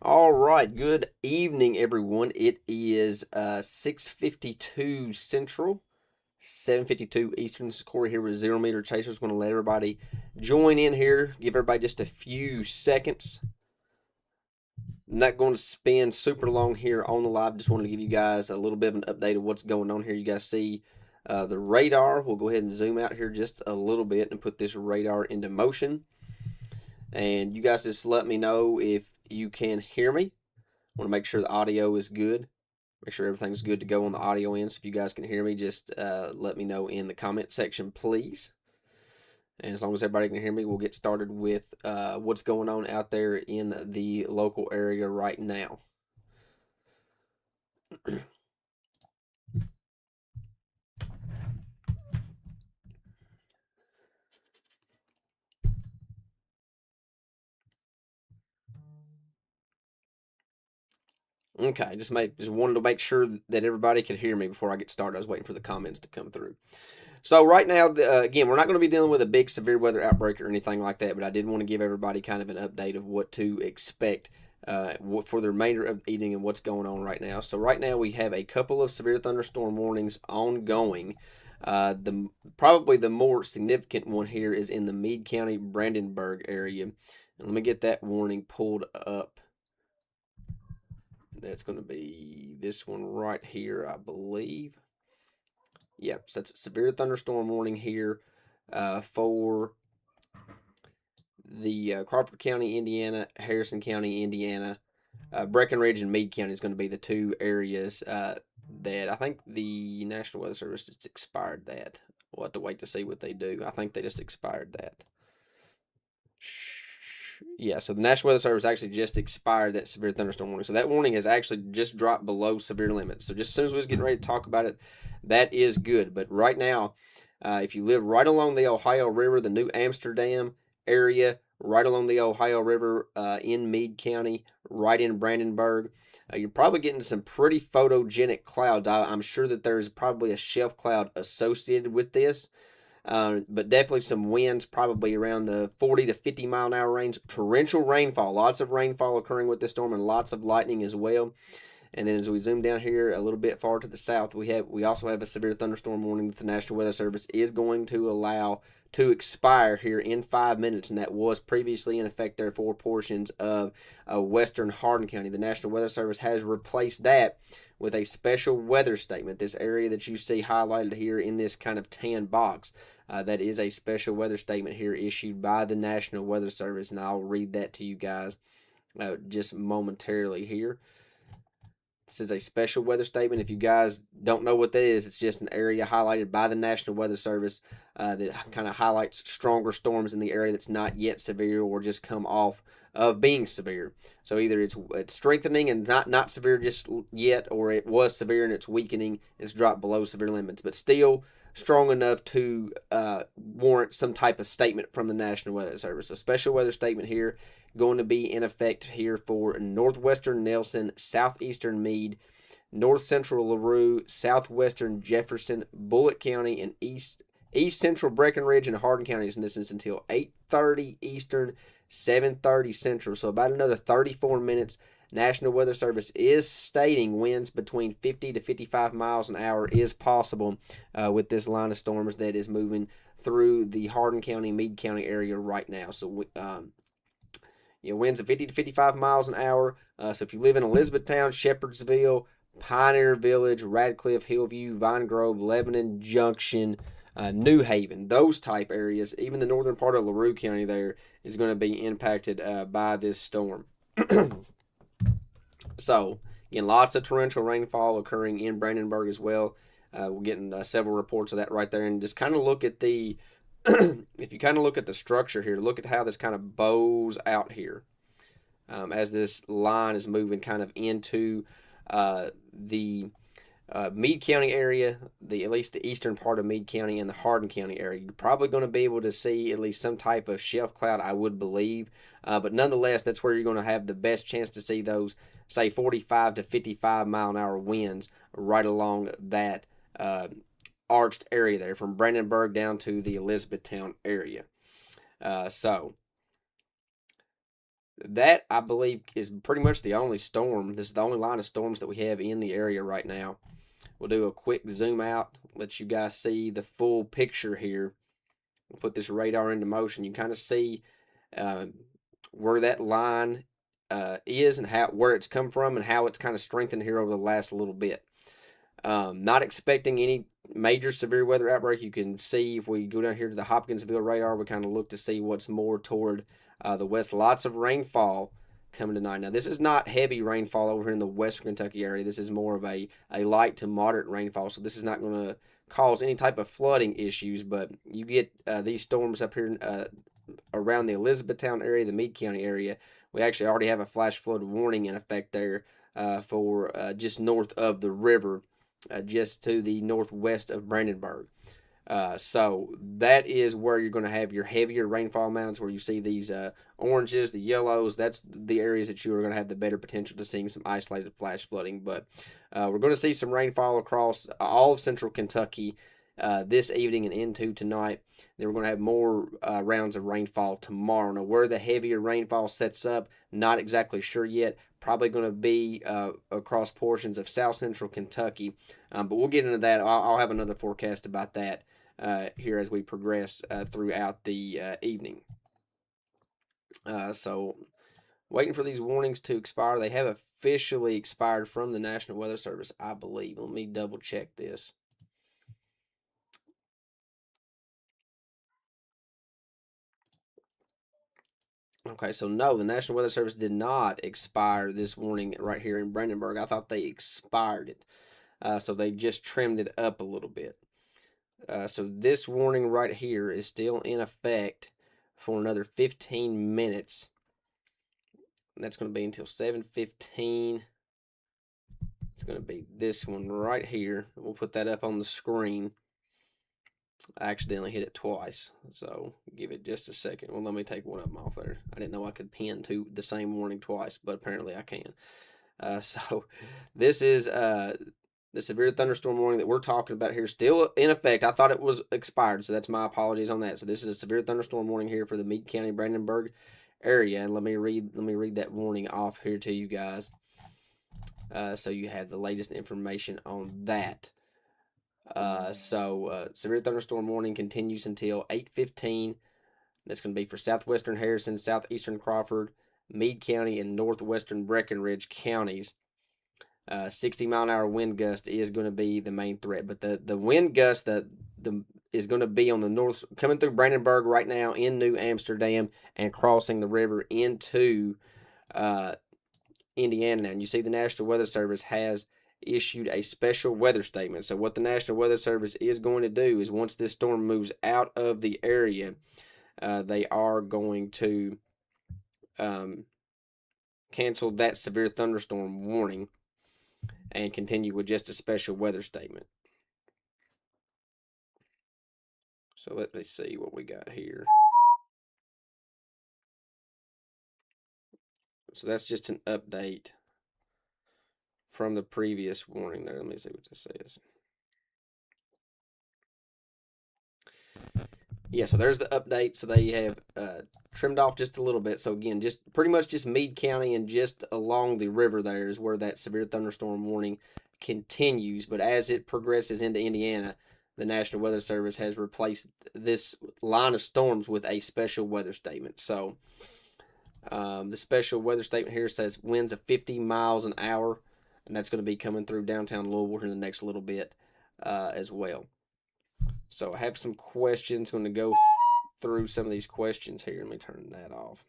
All right, good evening, everyone. It is 6:52 Central, 7:52 Eastern. This is Corey here with Zero Meter Chasers. Going to let everybody join in here. Give everybody just a few seconds. Not going to spend super long here on the live. Just wanted to give you guys a little bit of an update of what's going on here. You guys see the radar. We'll go ahead and zoom out here just a little bit and put this radar into motion. And you guys just let me know if you can hear me. Want to make sure the audio is good. Make sure everything's good to go on the audio end. So if you guys can hear me, just let me know in the comment section, please. And as long as everybody can hear me, we'll get started with what's going on out there in the local area right now. Okay, just wanted to make sure that everybody could hear me before I get started. I was waiting for the comments to come through. So right now, again, we're not going to be dealing with a big severe weather outbreak or anything like that, but I did want to give everybody kind of an update of what to expect for the remainder of the evening and what's going on right now. So right now we have a couple of severe thunderstorm warnings ongoing. The probably the more significant one here is in the Meade County, Brandenburg area. And let me get that warning pulled up. That's going to be this one right here, I believe. Yep, so that's a severe thunderstorm warning here for the Crawford County, Indiana, Harrison County, Indiana. Breckenridge and Meade County is going to be the two areas that I think the National Weather Service just expired that. We'll have to wait to see what they do. I think they just expired that. Yeah, so the National Weather Service actually just expired that severe thunderstorm warning. So that warning has actually just dropped below severe limits. So just as soon as we was getting ready to talk about it, that is good. But right now, if you live right along the Ohio River, the New Amsterdam area, right along the Ohio River in Meade County, right in Brandenburg, you're probably getting some pretty photogenic clouds. I'm sure that there's probably a shelf cloud associated with this. But definitely some winds, probably around the 40 to 50 mile an hour range. Torrential rainfall, lots of rainfall occurring with this storm, and lots of lightning as well. And then as we zoom down here a little bit far to the south, we also have a severe thunderstorm warning that the National Weather Service is going to allow to expire here in 5 minutes, and that was previously in effect there for portions of western Hardin County. The National Weather Service has replaced that with a special weather statement. This area that you see highlighted here in this kind of tan box, that is a special weather statement here issued by the National Weather Service, and I'll read that to you guys just momentarily here. This is a special weather statement. If you guys don't know what that is, it's just an area highlighted by the National Weather Service that kind of highlights stronger storms in the area that's not yet severe or just come off of being severe. So either it's strengthening and not severe just yet, or it was severe and it's weakening. It's dropped below severe limits, but still strong enough to warrant some type of statement from the National Weather Service. A special weather statement here going to be in effect here for northwestern Nelson, southeastern Meade, north central LaRue, southwestern Jefferson, Bullitt County, and east central Breckenridge and Hardin counties. And this is until 8:30 Eastern, 7:30 Central. So about another 34 minutes. National Weather Service is stating winds between 50 to 55 miles an hour is possible with this line of storms that is moving through the Hardin County, Meade County area right now. So winds of 50 to 55 miles an hour. So if you live in Elizabethtown, Shepherdsville, Pioneer Village, Radcliffe, Hillview, Vine Grove, Lebanon Junction, New Haven, those type areas, even the northern part of LaRue County there is going to be impacted by this storm. So, again, lots of torrential rainfall occurring in Brandenburg as well. We're getting several reports of that right there. And just kind of look at the, if you kind of look at the structure here, look at how this kind of bows out here as this line is moving kind of into the Meade County area, at least the eastern part of Meade County and the Hardin County area. You're probably going to be able to see at least some type of shelf cloud, I would believe. But nonetheless, that's where you're going to have the best chance to see those, say, 45 to 55 mile an hour winds right along that arched area there from Brandenburg down to the Elizabethtown area. So That, I believe, is pretty much the only storm. This is the only line of storms that we have in the area right now. We'll do a quick zoom out, let you guys see the full picture here. We'll put this radar into motion. You kind of see uh, where that line is and where it's come from and how it's kind of strengthened here over the last little bit. Not expecting any major severe weather outbreak. You can see if we go down here to the Hopkinsville radar, we kind of look to see what's more toward the west. Lots of rainfall coming tonight. Now, this is not heavy rainfall over here in the western Kentucky area. This is more of a light to moderate rainfall, so this is not going to cause any type of flooding issues, but you get these storms up here around the Elizabethtown area, the Meade County area. We actually already have a flash flood warning in effect there for just north of the river, just to the northwest of Brandenburg. So that is where you're going to have your heavier rainfall amounts, where you see these oranges, the yellows. That's the areas that you are going to have the better potential to seeing some isolated flash flooding. But we're going to see some rainfall across all of central Kentucky this evening and into tonight. Then we're going to have more rounds of rainfall tomorrow. Now, where the heavier rainfall sets up, not exactly sure yet. Probably going to be across portions of south central Kentucky. But we'll get into that. I'll have another forecast about that here as we progress throughout the evening. So waiting for these warnings to expire. They have officially expired from the National Weather Service, I believe. Let me double check this. Okay, so no, the National Weather Service did not expire this warning right here in Brandenburg. I thought they expired it. So they just trimmed it up a little bit. So this warning right here is still in effect for another 15 minutes. And that's going to be until 7:15. It's going to be this one right here. We'll put that up on the screen. I accidentally hit it twice, so give it just a second. Well, let me take one of them off there. I didn't know I could pin the same warning twice, but apparently I can. So this is the severe thunderstorm warning that we're talking about here, still in effect. I thought it was expired, so that's my apologies on that. So this is a severe thunderstorm warning here for the Meade County, Brandenburg area, and let me read that warning off here to you guys, so you have the latest information on that. Severe thunderstorm warning continues until 8:15. That's going to be for southwestern Harrison, southeastern Crawford, Meade County, and northwestern Breckinridge counties. 60-mile-an-hour wind gust is going to be the main threat, but the wind gust is going to be on the north, coming through Brandenburg right now in New Amsterdam and crossing the river into Indiana now. And you see the National Weather Service has issued a special weather statement. So what the National Weather Service is going to do is, once this storm moves out of the area, they are going to cancel that severe thunderstorm warning and continue with just a special weather statement. So let me see what we got here. So that's just an update from the previous warning there. Let me see what this says. Yeah, so there's the update. So they have trimmed off just a little bit. So again, just pretty much just Meade County and just along the river there is where that severe thunderstorm warning continues. But as it progresses into Indiana, the National Weather Service has replaced this line of storms with a special weather statement. So the special weather statement here says winds of 50 miles an hour, and that's going to be coming through downtown Louisville in the next little bit as well. So I have some questions. I'm going to go through some of these questions here. Let me turn that off.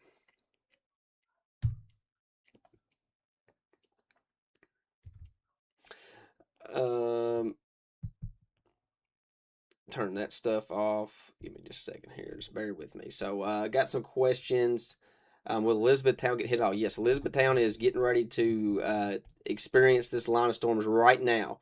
Turn that stuff off. Give me just a second here. Just bear with me. So I got some questions. Will Elizabethtown get hit at all? Yes, Elizabethtown is getting ready to experience this line of storms right now.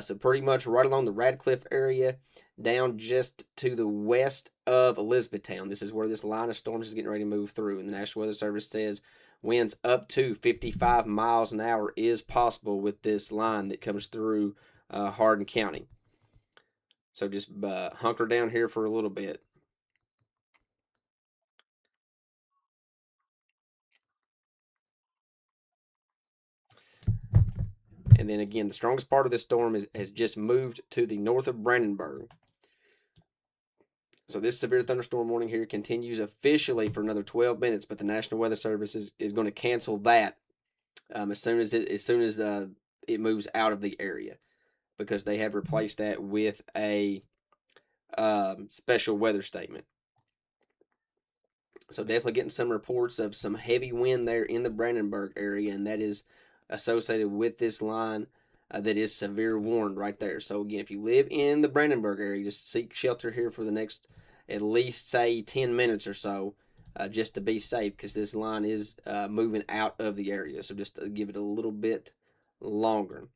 So pretty much right along the Radcliffe area, down just to the west of Elizabethtown. This is where this line of storms is getting ready to move through. And the National Weather Service says winds up to 55 miles an hour is possible with this line that comes through Hardin County. So just hunker down here for a little bit. And then again, the strongest part of this storm has just moved to the north of Brandenburg. So this severe thunderstorm warning here continues officially for another 12 minutes, but the National Weather Service is going to cancel that as soon as it moves out of the area, because they have replaced that with a special weather statement. So definitely getting some reports of some heavy wind there in the Brandenburg area, and that is associated with this line that is severe warned right there. So again, if you live in the Brandenburg area, just seek shelter here for the next at least say 10 minutes or so, just to be safe, because this line is moving out of the area. So just to give it a little bit longer.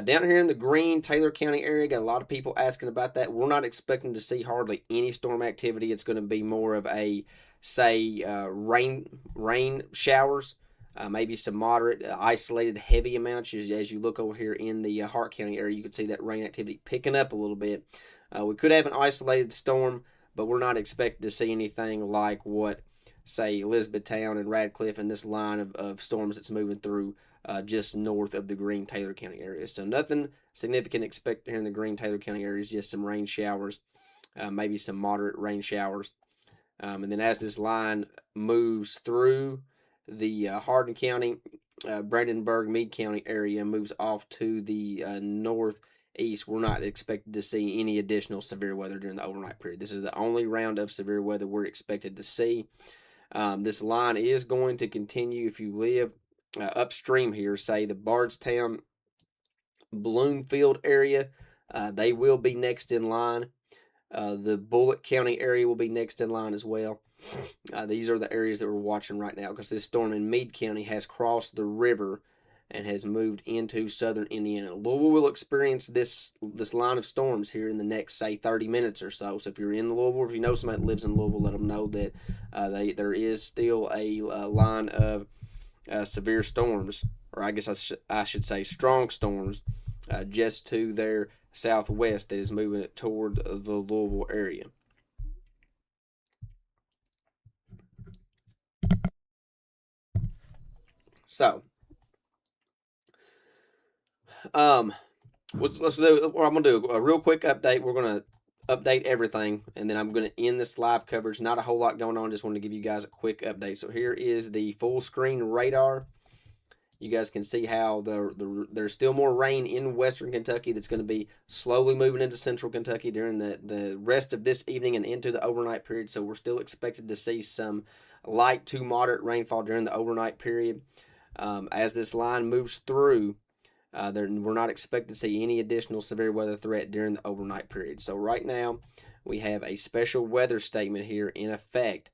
Down here in the Greene, Taylor County area, got a lot of people asking about that. We're not expecting to see hardly any storm activity. It's going to be more of a, say, rain showers, maybe some moderate, isolated, heavy amounts. As you look over here in the Hart County area, you can see that rain activity picking up a little bit. We could have an isolated storm, but we're not expecting to see anything like what, say, Elizabethtown and Radcliffe and this line of storms that's moving through just north of the Greene, Taylor County area. So nothing significant expected here in the Greene, Taylor County area, just some rain showers, maybe some moderate rain showers. And then as this line moves through the Hardin County, Brandenburg, Meade County area, moves off to the northeast, we're not expected to see any additional severe weather during the overnight period. This is the only round of severe weather we're expected to see. This line is going to continue if you live upstream here, say the Bardstown, Bloomfield area. They will be next in line. The Bullitt County area will be next in line as well. These are the areas that we're watching right now, because this storm in Meade County has crossed the river and has moved into southern Indiana. Louisville will experience this line of storms here in the next, say, 30 minutes or so. So if you're in Louisville, if you know somebody that lives in Louisville, let them know that there is still a line of severe storms, or I guess I should say strong storms, just to their southwest that is moving toward the Louisville area. So, let's do. What I'm gonna do a real quick update. We're gonna update everything, and then I'm gonna end this live coverage. Not a whole lot going on. Just wanted to give you guys a quick update. So here is the full screen radar. You guys can see how there's still more rain in western Kentucky that's going to be slowly moving into central Kentucky during the rest of this evening and into the overnight period. So we're still expected to see some light to moderate rainfall during the overnight period. As this line moves through, we're not expected to see any additional severe weather threat during the overnight period. So right now, we have a special weather statement here in effect.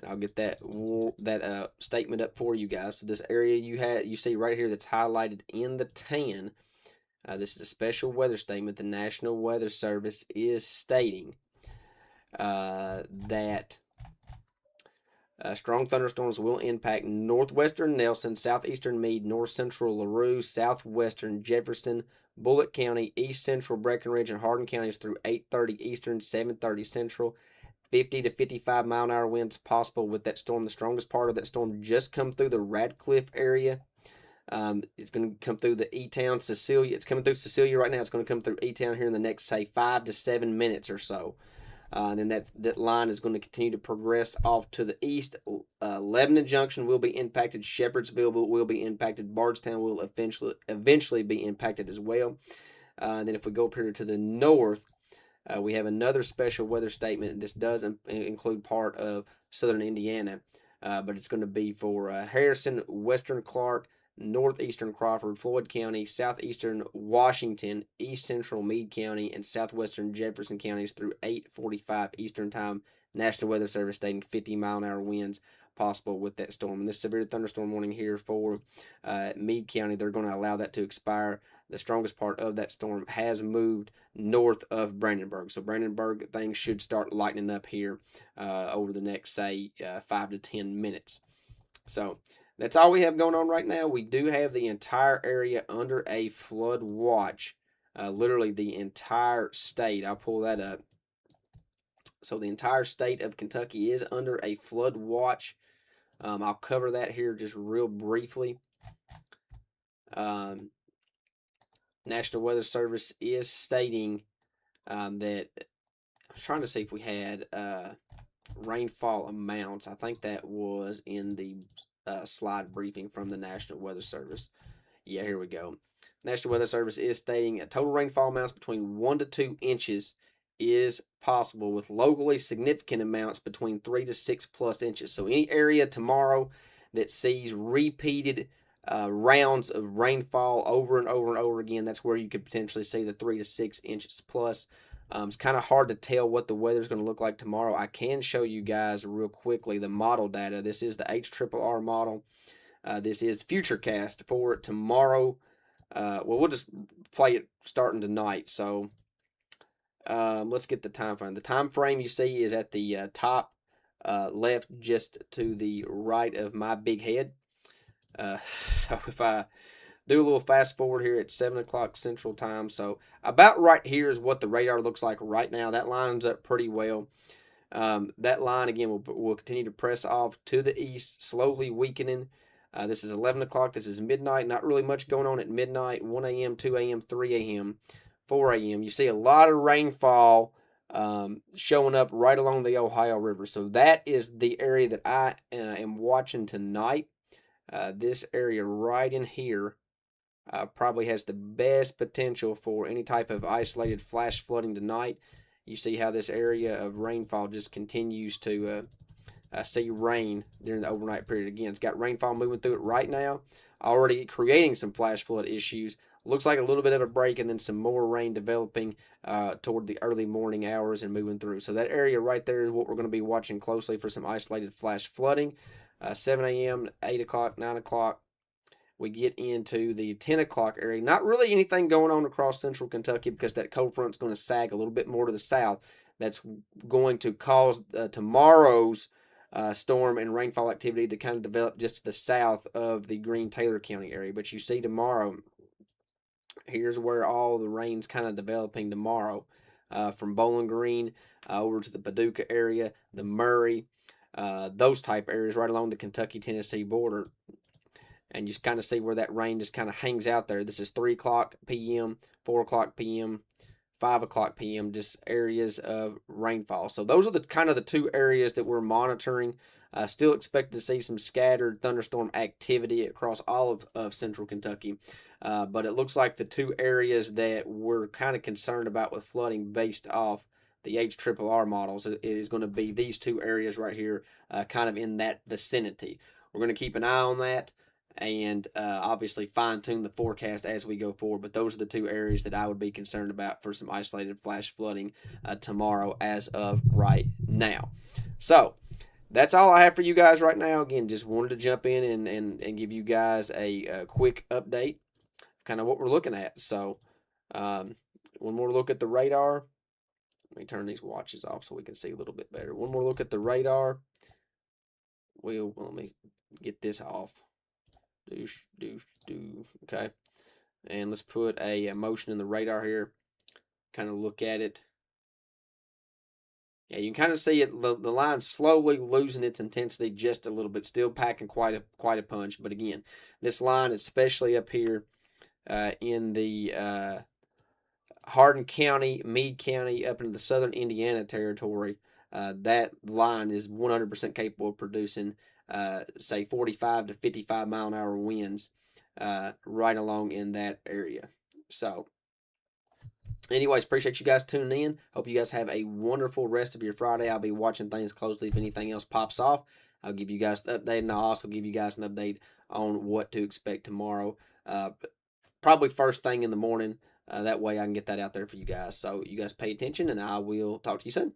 And I'll get that statement up for you guys. So this area you see right here that's highlighted in the tan, this is a special weather statement. The National Weather Service is stating that strong thunderstorms will impact northwestern Nelson, southeastern Meade, north central LaRue, southwestern Jefferson, Bullitt County, east central Breckenridge, and Hardin counties through 8:30 Eastern, 7:30 Central. 50 to 55 mile an hour winds possible with that storm. The strongest part of that storm just come through the Radcliffe area. It's going to come through the E-Town, Cecilia. It's coming through Cecilia right now. It's going to come through E-Town here in the next, say, 5 to 7 minutes or so. And then that line is going to continue to progress off to the east. Lebanon Junction will be impacted. Shepherdsville will be impacted. Bardstown will eventually be impacted as well. And then if we go up here to the north, we have another special weather statement. This does include part of southern Indiana, but it's going to be for Harrison, western Clark, northeastern Crawford, Floyd County, southeastern Washington, east central Meade County, and southwestern Jefferson counties through 8:45 Eastern Time. National Weather Service stating 50 mile an hour winds possible with that storm. And this severe thunderstorm warning here for Meade County, they're going to allow that to expire. The strongest part of that storm has moved north of Brandenburg. So Brandenburg, things should start lightening up here over the next, say, 5 to 10 minutes. So that's all we have going on right now. We do have the entire area under a flood watch. Literally the entire state. I'll pull that up. So the entire state of Kentucky is under a flood watch. I'll cover that here just real briefly. National Weather Service is stating that I was trying to see if we had rainfall amounts. I think that was in the slide briefing from the National Weather Service. Yeah, here we go. National Weather Service is stating total rainfall amounts between 1 to 2 inches is possible, with locally significant amounts between 3 to 6 plus inches. So any area tomorrow that sees repeated rounds of rainfall over and over and over again, that's where you could potentially see the 3 to 6 inches plus. It's kind of hard to tell what the weather is going to look like tomorrow. I can show you guys real quickly the model data. This is the HRRR model. This is Futurecast for tomorrow. Well, we'll just play it starting tonight. So let's get the time frame. The time frame you see is at the top left, just to the right of my big head. So if I do a little fast forward here at 7 o'clock Central Time, so about right here is what the radar looks like right now. That lines up pretty well. That line, again, will continue to press off to the east, slowly weakening. This is 11 o'clock. This is midnight. Not really much going on at midnight. 1 a.m., 2 a.m., 3 a.m., 4 a.m. You see a lot of rainfall showing up right along the Ohio River. So that is the area that I am watching tonight. This area right in here probably has the best potential for any type of isolated flash flooding tonight. You see how this area of rainfall just continues to see rain during the overnight period. Again, it's got rainfall moving through it right now, already creating some flash flood issues. Looks like a little bit of a break, and then some more rain developing toward the early morning hours and moving through. So that area right there is what we're going to be watching closely for some isolated flash flooding. 7 a.m., 8 o'clock, 9 o'clock. We get into the 10 o'clock area. Not really anything going on across central Kentucky because that cold front's going to sag a little bit more to the south. That's going to cause tomorrow's storm and rainfall activity to kind of develop just to the south of the Greene-Taylor County area. But you see tomorrow, here's where all the rain's kind of developing tomorrow. From Bowling Green over to the Paducah area, the Murray, those type areas right along the Kentucky-Tennessee border. And you kind of see where that rain just kind of hangs out there. This is 3 o'clock p.m., 4 o'clock p.m., 5 o'clock p.m., just areas of rainfall. So those are the kind of the two areas that we're monitoring. Still expect to see some scattered thunderstorm activity across all of central Kentucky. But it looks like the two areas that we're kind of concerned about with flooding based off the HRRR models, it is going to be these two areas right here, kind of in that vicinity. We're going to keep an eye on that and obviously fine-tune the forecast as we go forward. But those are the two areas that I would be concerned about for some isolated flash flooding tomorrow as of right now. So that's all I have for you guys right now. Again, just wanted to jump in and give you guys a quick update, kind of what we're looking at. So one more look at the radar. Let me turn these watches off so we can see a little bit better. One more look at the radar. Let me get this off. Okay. And let's put a motion in the radar here. Kind of look at it. Yeah, you can kind of see it. The line slowly losing its intensity just a little bit. Still packing quite a punch. But again, this line, especially up here in the Hardin County, Meade County, up into the southern Indiana territory, that line is 100% capable of producing say 45 to 55 mile an hour winds right along in that area. So anyways, appreciate you guys tuning in. Hope you guys have a wonderful rest of your Friday. I'll be watching things closely. If anything else pops off, I'll give you guys the update, and I'll also give you guys an update on what to expect tomorrow. Probably first thing in the morning. That way I can get that out there for you guys. So you guys pay attention, and I will talk to you soon.